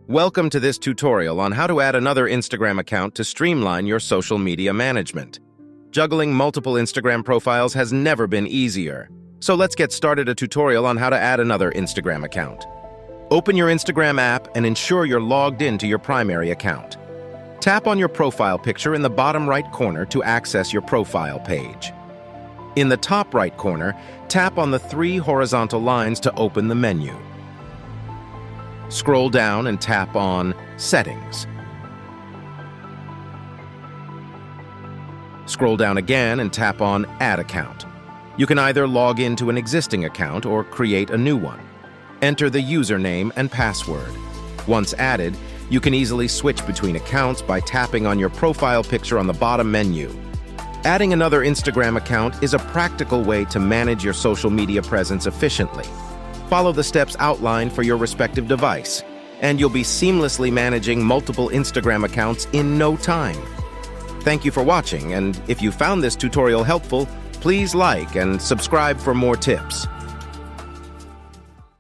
Welcome to this tutorial on how to add another Instagram account to streamline your social media management. Juggling multiple Instagram profiles has never been easier. So let's get started a tutorial on how to add another Instagram account. Open your Instagram app and ensure you're logged into your primary account. Tap on your profile picture in the bottom right corner to access your profile page. In the top right corner, tap on the 3 horizontal lines to open the menu. Scroll down and tap on Settings. Scroll down again and tap on Add Account. You can either log into an existing account or create a new one. Enter the username and password. Once added, you can easily switch between accounts by tapping on your profile picture on the bottom menu. Adding another Instagram account is a practical way to manage your social media presence efficiently. Follow the steps outlined for your respective device, and you'll be seamlessly managing multiple Instagram accounts in no time. Thank you for watching, and if you found this tutorial helpful, please like and subscribe for more tips.